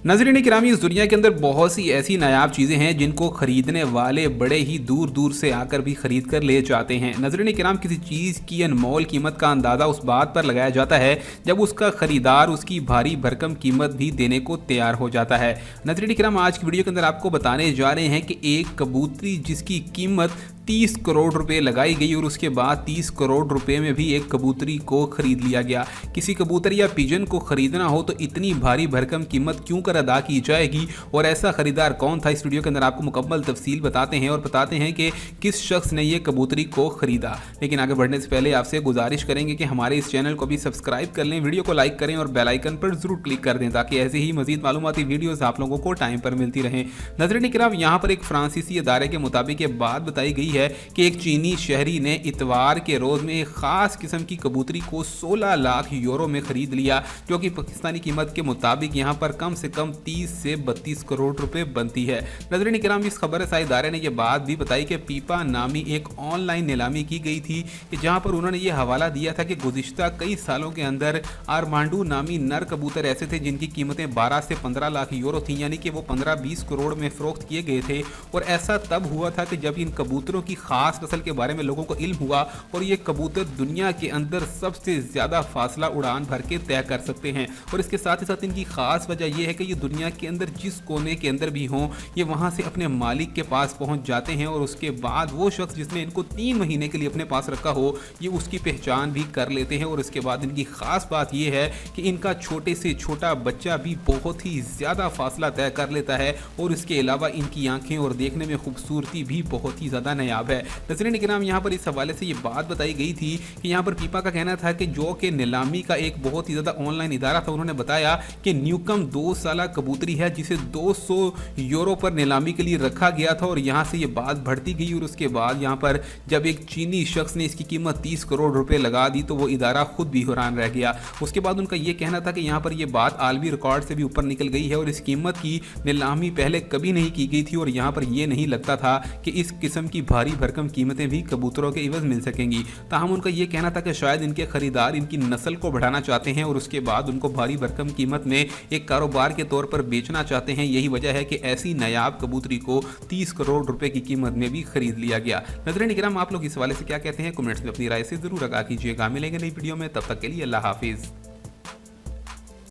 नाज़रीन गिरामी, इस दुनिया के अंदर बहुत सी ऐसी नायाब चीज़ें हैं जिनको खरीदने वाले बड़े ही दूर दूर से आकर भी खरीद कर ले जाते हैं। नाज़रीन गिराम, किसी चीज़ की अनमोल कीमत का अंदाज़ा उस बात पर लगाया जाता है जब उसका खरीदार उसकी भारी भरकम कीमत भी देने को तैयार हो जाता है। नाज़रीन गिराम, आज की वीडियो के अंदर आपको बताने जा रहे हैं कि एक कबूतरी जिसकी कीमत 30 करोड़ रुपए लगाई गई और उसके बाद 30 करोड़ रुपए में भी एक कबूतरी को खरीद लिया गया। किसी कबूतर या पिजन को खरीदना हो तो इतनी भारी भरकम कीमत क्यों कर अदा की जाएगी, और ऐसा खरीदार कौन था, इस वीडियो के अंदर आपको मुकम्मल तफसील बताते हैं और बताते हैं कि किस शख्स ने ये कबूतरी को खरीदा। लेकिन आगे बढ़ने से पहले आपसे गुजारिश करेंगे कि हमारे इस चैनल को भी सब्सक्राइब कर लें, वीडियो को लाइक करें और बेल आइकन पर जरूर क्लिक कर दें ताकि ऐसे ही मजीद मालूमाती वीडियोस आप लोगों को टाइम पर मिलती रहें। नाज़रीन किराम, यहाँ पर एक फ्रांसीसी अदारे के मुताबिक ये बात बताई गई है कि एक चीनी शहरी ने इतवार के रोज में एक खास किस्म की कबूतरी को 16 लाख यूरो में खरीद लिया, जो कि पाकिस्तानी कीमत के मुताबिक यहाँ पर कम से कम 30 से 32 करोड़ रुपए बनती है। नाज़रीन किराम, इस खबर से इदारे ने यह बात भी बताई कि पीपा नामी एक ऑनलाइन नीलामी की गई थी कि जहाँ पर उन्होंने ये हवाला दिया था कि गुज़िश्ता कई सालों के अंदर आरमांडू नामी नर कबूतर ऐसे थे जिनकी कीमतें 12 से 15 लाख यूरो थी, यानी कि वो 15-20 करोड़ में फरोख्त किए गए थे। और ऐसा तब हुआ था कि जब इन कबूतरों की खास नस्ल के बारे में लोगों को इल्म हुआ और ये कबूतर दुनिया के अंदर सबसे ज्यादा फासला उड़ान भर के तय कर सकते हैं। और इसके साथ ही साथ इनकी खास वजह यह है कि ये दुनिया के अंदर जिस कोने के अंदर भी हों, ये वहां से अपने मालिक के पास पहुंच जाते हैं और उसके बाद वो शख्स जिसने इनको 3 महीने के लिए अपने पास रखा हो, ये उसकी पहचान भी कर लेते हैं। और इसके बाद इनकी खास बात यह है कि इनका छोटे से छोटा बच्चा भी बहुत ही ज्यादा फासला तय कर लेता है और इसके अलावा इनकी आंखें और देखने में खूबसूरती भी बहुत ही ज्यादा नायाब है। नाज़रीन के नाम यहाँ पर इस हवाले से ये बात बताई गई थी कि यहाँ पर पीपा का कहना था कि जो कि नीलामी का एक बहुत ही ज़्यादा ऑनलाइन इदारा था, उन्होंने बताया कि न्यूकम 2 साल कबूतरी है जिसे 200 यूरो पर नीलामी के लिए रखा गया था। और यहाँ से ये बात बढ़ती गई और उसके बाद यहाँ पर जब एक चीनी शख्स ने इसकी कीमत 30 करोड़ रुपए लगा दी तो वो इदारा खुद भी हैरान रह गया। उसके बाद उनका ये कहना था कि यहाँ पर यह बात आलमी रिकॉर्ड से भी ऊपर निकल गई है और इस कीमत की नीलामी पहले कभी नहीं की गई थी और यहाँ पर यह नहीं लगता था कि इस किस्म की भारी भरकम कीमतें भी कबूतरों के इवज मिल सकेंगी। ताहम उनका यह कहना था कि शायद इनके खरीदार इनकी नस्ल को बढ़ाना चाहते हैं और उसके बाद उनको भारी भरकम कीमत में एक कारोबार के तौर पर बेचना चाहते हैं। यही वजह है कि ऐसी नायाब कबूतरी को 30 करोड़ रुपए की कीमत में भी खरीद लिया गया। नाज़रीन किराम, आप लोग इस हवाले से क्या कहते हैं, कमेंट्स में अपनी राय से जरूर आगाह कीजिएगा। मिलेंगे नई वीडियो में, तब तक के लिए अल्लाह हाफिज।